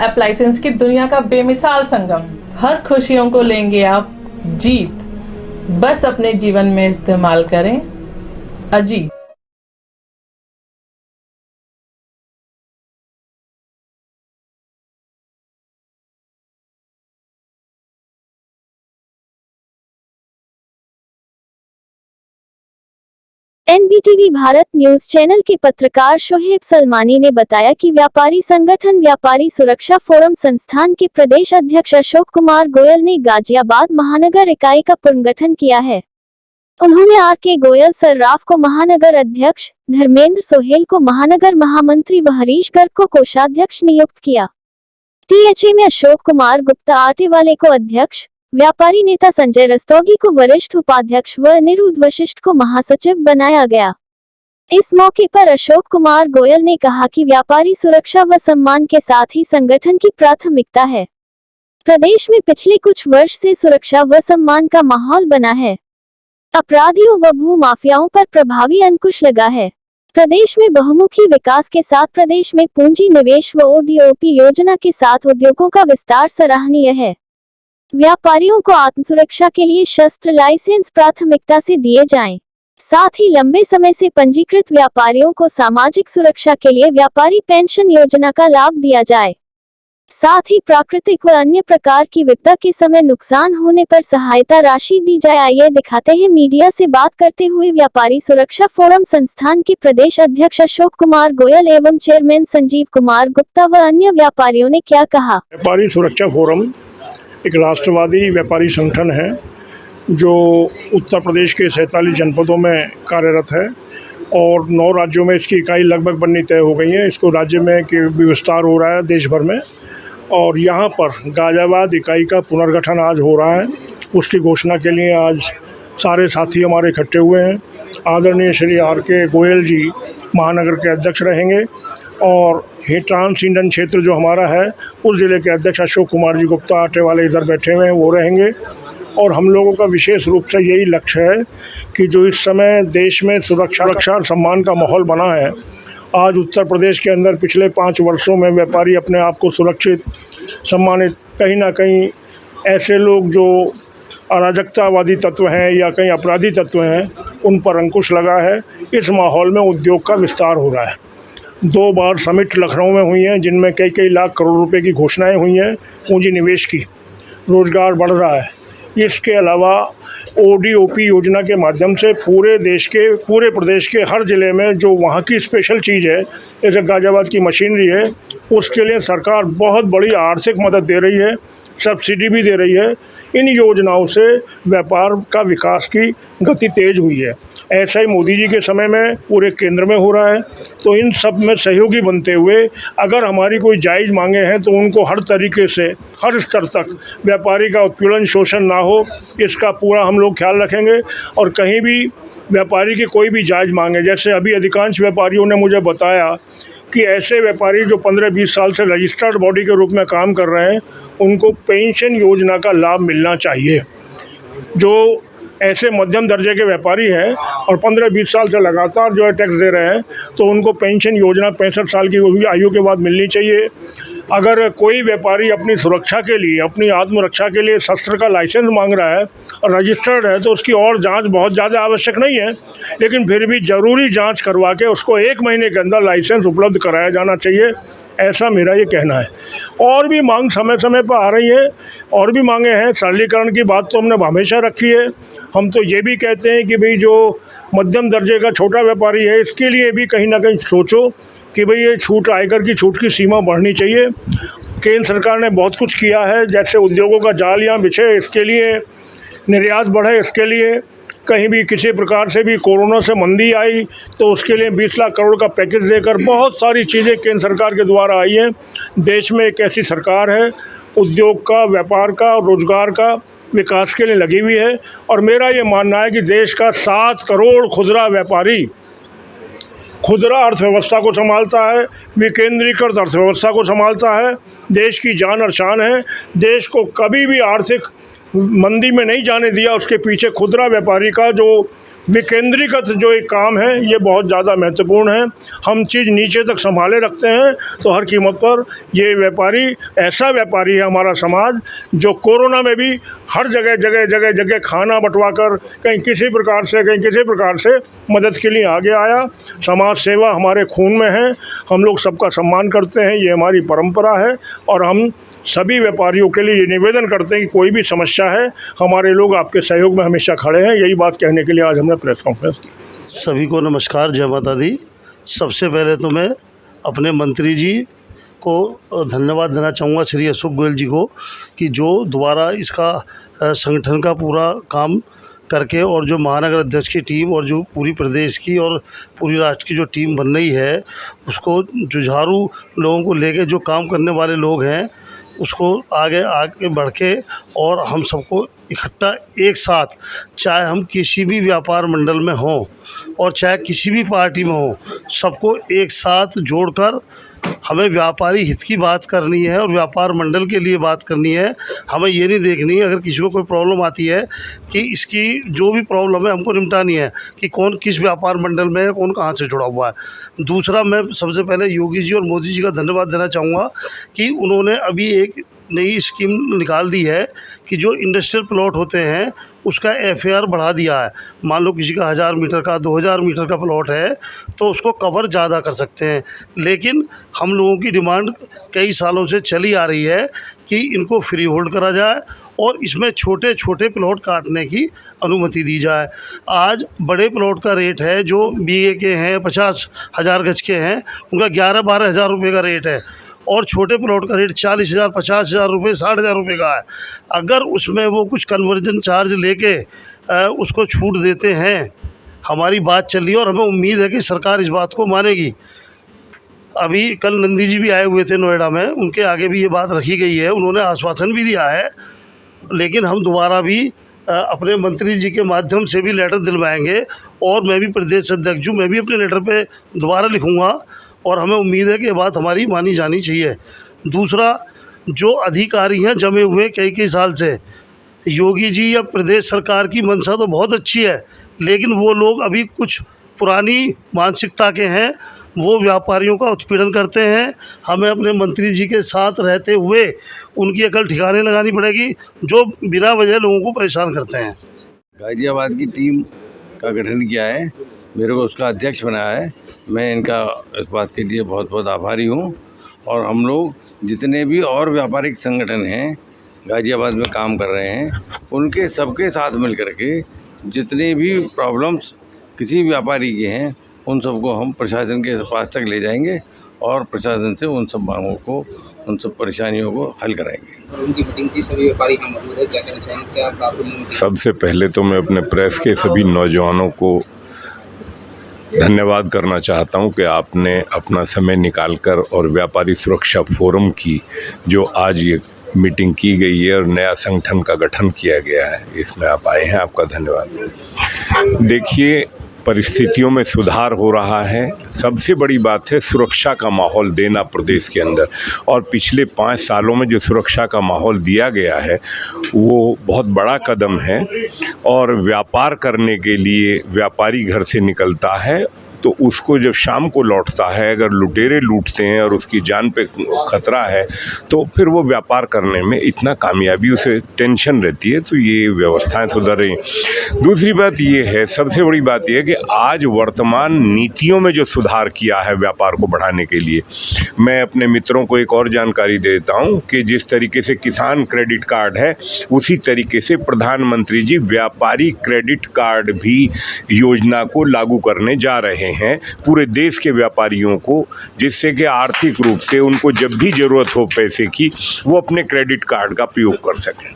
Appliances की दुनिया का बेमिसाल संगम। हर खुशियों को लेंगे आप जीत, बस अपने जीवन में इस्तेमाल करें अजीत। एनबीटीवी भारत न्यूज चैनल के पत्रकार शोहेब सलमानी ने बताया कि व्यापारी संगठन व्यापारी सुरक्षा फोरम संस्थान के प्रदेश अध्यक्ष अशोक कुमार गोयल ने गाजियाबाद महानगर इकाई का पुनर्गठन किया है। उन्होंने आर.के. गोयल सर्राफ को महानगर अध्यक्ष, धर्मेंद्र सोहेल को महानगर महामंत्री व हरीश गर्ग को कोषाध्यक्ष नियुक्त किया। टीएचए में अशोक कुमार गुप्ता आटेवाले को अध्यक्ष, व्यापारी नेता संजय रस्तोगी को वरिष्ठ उपाध्यक्ष व अनिरुद्ध वशिष्ठ को महासचिव बनाया गया। इस मौके पर अशोक कुमार गोयल ने कहा कि व्यापारी सुरक्षा व सम्मान के साथ ही संगठन की प्राथमिकता है। प्रदेश में पिछले कुछ वर्ष से सुरक्षा व सम्मान का माहौल बना है। अपराधियों व भू माफियाओं पर प्रभावी अंकुश लगा है। प्रदेश में बहुमुखी विकास के साथ प्रदेश में पूंजी निवेश व ओडीओपी योजना के साथ उद्योगों का विस्तार सराहनीय है। व्यापारियों को आत्मसुरक्षा के लिए शस्त्र लाइसेंस प्राथमिकता से दिए जाएं। साथ ही लंबे समय से पंजीकृत व्यापारियों को सामाजिक सुरक्षा के लिए व्यापारी पेंशन योजना का लाभ दिया जाए। साथ ही प्राकृतिक व अन्य प्रकार की विपदा के समय नुकसान होने पर सहायता राशि दी जाए। आइए दिखाते हैं मीडिया से बात करते हुए व्यापारी सुरक्षा फोरम संस्थान के प्रदेश अध्यक्ष अशोक कुमार गोयल एवं चेयरमैन संजीव कुमार गुप्ता व अन्य व्यापारियों ने क्या कहा। व्यापारी सुरक्षा फोरम एक राष्ट्रवादी व्यापारी संगठन है जो उत्तर प्रदेश के 47 जनपदों में कार्यरत है और 9 राज्यों में इसकी इकाई लगभग बननी तय हो गई है। इसको राज्य में विस्तार हो रहा है देश भर में, और यहाँ पर गाजियाबाद इकाई का पुनर्गठन आज हो रहा है। उसकी घोषणा के लिए आज सारे साथी हमारे इकट्ठे हुए हैं। आदरणीय श्री आर.के. गोयल जी महानगर के अध्यक्ष रहेंगे और ट्रांस इंडियन क्षेत्र जो हमारा है उस ज़िले के अध्यक्ष अशोक कुमार जी गुप्ता आटेवाले इधर बैठे हुए हैं, वो रहेंगे। और हम लोगों का विशेष रूप से यही लक्ष्य है कि जो इस समय देश में सुरक्षा और सम्मान का माहौल बना है, आज उत्तर प्रदेश के अंदर पिछले 5 वर्षों में व्यापारी अपने आप को सुरक्षित, सम्मानित, कहीं ना कहीं ऐसे लोग जो अराजकतावादी तत्व हैं या कहीं अपराधी तत्व हैं उन पर अंकुश लगा है। इस माहौल में उद्योग का विस्तार हो रहा है। 2 बार समिट लखनऊ में हुई हैं जिनमें कई लाख करोड़ रुपए की घोषणाएं हुई हैं पूंजी निवेश की। रोजगार बढ़ रहा है। इसके अलावा ओडीओपी योजना के माध्यम से पूरे प्रदेश के हर ज़िले में जो वहाँ की स्पेशल चीज़ है, जैसे गाजियाबाद की मशीनरी है, उसके लिए सरकार बहुत बड़ी आर्थिक मदद दे रही है, सब्सिडी भी दे रही है। इन योजनाओं से व्यापार का विकास की गति तेज हुई है। ऐसा ही मोदी जी के समय में पूरे केंद्र में हो रहा है। तो इन सब में सहयोगी बनते हुए अगर हमारी कोई जायज़ मांगे हैं तो उनको हर तरीके से हर स्तर तक व्यापारी का उत्पीड़न शोषण ना हो, इसका पूरा हम लोग ख्याल रखेंगे। और कहीं भी व्यापारी की कोई भी जायज़ मांगे, जैसे अभी अधिकांश व्यापारियों ने मुझे बताया कि ऐसे व्यापारी जो 15-20 साल से रजिस्टर्ड बॉडी के रूप में काम कर रहे हैं उनको पेंशन योजना का लाभ मिलना चाहिए। जो ऐसे मध्यम दर्जे के व्यापारी हैं और 15-20 साल से लगातार जो है टैक्स दे रहे हैं तो उनको पेंशन योजना 65 साल की आयु के बाद मिलनी चाहिए। अगर कोई व्यापारी अपनी सुरक्षा के लिए, अपनी आत्मरक्षा के लिए शस्त्र का लाइसेंस मांग रहा है और रजिस्टर्ड है तो उसकी और जांच बहुत ज़्यादा आवश्यक नहीं है, लेकिन फिर भी ज़रूरी जांच करवा के उसको 1 महीने के अंदर लाइसेंस उपलब्ध कराया जाना चाहिए। ऐसा मेरा ये कहना है। और भी मांग समय समय पर आ रही है, और भी मांगे हैं। सरलीकरण की बात तो हमने हमेशा रखी है। हम तो ये भी कहते हैं कि भाई जो मध्यम दर्जे का छोटा व्यापारी है इसके लिए भी कहीं ना कहीं सोचो कि भाई ये छूट, आयकर की छूट की सीमा बढ़नी चाहिए। केंद्र सरकार ने बहुत कुछ किया है, जैसे उद्योगों का जाल यहाँ बिछे इसके लिए, निर्यात बढ़े इसके लिए, कहीं भी किसी प्रकार से भी कोरोना से मंदी आई तो उसके लिए 20 लाख करोड़ का पैकेज देकर बहुत सारी चीज़ें केंद्र सरकार के द्वारा आई हैं। देश में एक ऐसी सरकार है उद्योग का, व्यापार का, रोजगार का विकास के लिए लगी हुई है। और मेरा ये मानना है कि देश का 7 करोड़ खुदरा व्यापारी खुदरा अर्थव्यवस्था को संभालता है, विकेंद्रीकृत अर्थव्यवस्था को संभालता है, देश की जान और शान है। देश को कभी भी आर्थिक मंदी में नहीं जाने दिया। उसके पीछे खुदरा व्यापारी का जो विकेंद्रीकृत जो एक काम है ये बहुत ज़्यादा महत्वपूर्ण है। हम चीज़ नीचे तक संभाले रखते हैं तो हर कीमत पर ये व्यापारी ऐसा व्यापारी है हमारा समाज जो कोरोना में भी हर जगह खाना बंटवा कर कहीं किसी प्रकार से मदद के लिए आगे आया। समाज सेवा हमारे खून में है, हम लोग सबका सम्मान करते हैं, ये हमारी परंपरा है और हम सभी व्यापारियों के लिए ये निवेदन करते हैं कि कोई भी समस्या है हमारे लोग आपके सहयोग में हमेशा खड़े हैं। यही बात कहने के लिए आज हमने प्रेस कॉन्फ्रेंस की। सभी को नमस्कार, जय माता दी। सबसे पहले तो मैं अपने मंत्री जी को धन्यवाद देना चाहूँगा, श्री अशोक गोयल जी को, कि जो दोबारा इसका संगठन का पूरा काम करके और जो महानगर अध्यक्ष की टीम और जो पूरी प्रदेश की और पूरी राष्ट्र की जो टीम बन रही है उसको जुझारू लोगों को लेके जो काम करने वाले लोग हैं उसको आगे बढ़ के और हम सबको इकट्ठा एक साथ, चाहे हम किसी भी व्यापार मंडल में हों और चाहे किसी भी पार्टी में हों, सबको एक साथ जोड़कर हमें व्यापारी हित की बात करनी है और व्यापार मंडल के लिए बात करनी है। हमें ये नहीं देखनी है अगर किसी को कोई प्रॉब्लम आती है कि इसकी जो भी प्रॉब्लम है हमको निपटानी है कि कौन किस व्यापार मंडल में है, कौन कहाँ से जुड़ा हुआ है। दूसरा, मैं सबसे पहले योगी जी और मोदी जी का धन्यवाद देना चाहूँगा कि उन्होंने अभी एक नई स्कीम निकाल दी है कि जो इंडस्ट्रियल प्लॉट होते हैं उसका FAR बढ़ा दिया है। मान लो किसी का 1000 मीटर का 2000 मीटर का प्लॉट है तो उसको कवर ज़्यादा कर सकते हैं, लेकिन हम लोगों की डिमांड कई सालों से चली आ रही है कि इनको फ्री होल्ड करा जाए और इसमें छोटे छोटे प्लॉट काटने की अनुमति दी जाए। आज बड़े प्लॉट का रेट है जो BA के हैं, 50,000 गज के हैं, उनका 11-12 हज़ार रुपये का रेट है और छोटे प्लॉट का रेट 40,000, 50,000 रुपये, 60,000 रुपये का है। अगर उसमें वो कुछ कन्वर्जन चार्ज लेके उसको छूट देते हैं, हमारी बात चल रही है और हमें उम्मीद है कि सरकार इस बात को मानेगी। अभी कल नंदी जी भी आए हुए थे नोएडा में, उनके आगे भी ये बात रखी गई है, उन्होंने आश्वासन भी दिया है, लेकिन हम दोबारा भी अपने मंत्री जी के माध्यम से भी लेटर दिलवाएंगे और मैं भी प्रदेश अध्यक्ष हूँ, मैं भी अपने लेटर पे दोबारा लिखूँगा और हमें उम्मीद है कि ये बात हमारी मानी जानी चाहिए। दूसरा, जो अधिकारी हैं जमे हुए कई साल से, योगी जी या प्रदेश सरकार की मंशा तो बहुत अच्छी है, लेकिन वो लोग अभी कुछ पुरानी मानसिकता के हैं, वो व्यापारियों का उत्पीड़न करते हैं। हमें अपने मंत्री जी के साथ रहते हुए उनकी अकल ठिकाने लगानी पड़ेगी जो बिना वजह लोगों को परेशान करते हैं। गाजियाबाद की टीम का गठन किया है, मेरे को उसका अध्यक्ष बनाया है। मैं इनका इस बात के लिए बहुत बहुत आभारी हूँ और हम लोग जितने भी और व्यापारिक संगठन हैं गाजियाबाद में काम कर रहे हैं उनके सबके साथ मिल कर के जितने भी प्रॉब्लम्स किसी व्यापारी के हैं उन सबको हम प्रशासन के पास तक ले जाएंगे और प्रशासन से उन सब मांगों को, उन सब परेशानियों को हल कराएंगे। उनकी मीटिंग थी, सभी व्यापारी हम मौजूद है, क्या कहना चाहेंगे? क्या आप सबसे पहले तो मैं अपने प्रेस के सभी नौजवानों को धन्यवाद करना चाहता हूं कि आपने अपना समय निकालकर और व्यापारी सुरक्षा फोरम की जो आज ये मीटिंग की गई है और नया संगठन का गठन किया गया है, इसमें आप आए हैं, आपका धन्यवाद। देखिए, परिस्थितियों में सुधार हो रहा है। सबसे बड़ी बात है सुरक्षा का माहौल देना प्रदेश के अंदर, और पिछले 5 सालों में जो सुरक्षा का माहौल दिया गया है वो बहुत बड़ा कदम है। और व्यापार करने के लिए व्यापारी घर से निकलता है तो उसको जब शाम को लौटता है, अगर लुटेरे लूटते हैं और उसकी जान पे खतरा है तो फिर वो व्यापार करने में इतना कामयाबी उसे टेंशन रहती है। तो ये व्यवस्थाएं सुधर रही। दूसरी बात ये है, सबसे बड़ी बात ये है कि आज वर्तमान नीतियों में जो सुधार किया है व्यापार को बढ़ाने के लिए, मैं अपने मित्रों को एक और जानकारी देता हूँ कि जिस तरीके से किसान क्रेडिट कार्ड है उसी तरीके से प्रधानमंत्री जी व्यापारी क्रेडिट कार्ड भी योजना को लागू करने जा रहे हैं पूरे देश के व्यापारियों को, जिससे कि आर्थिक रूप से उनको जब भी ज़रूरत हो पैसे की वो अपने क्रेडिट कार्ड का प्रयोग कर सकें।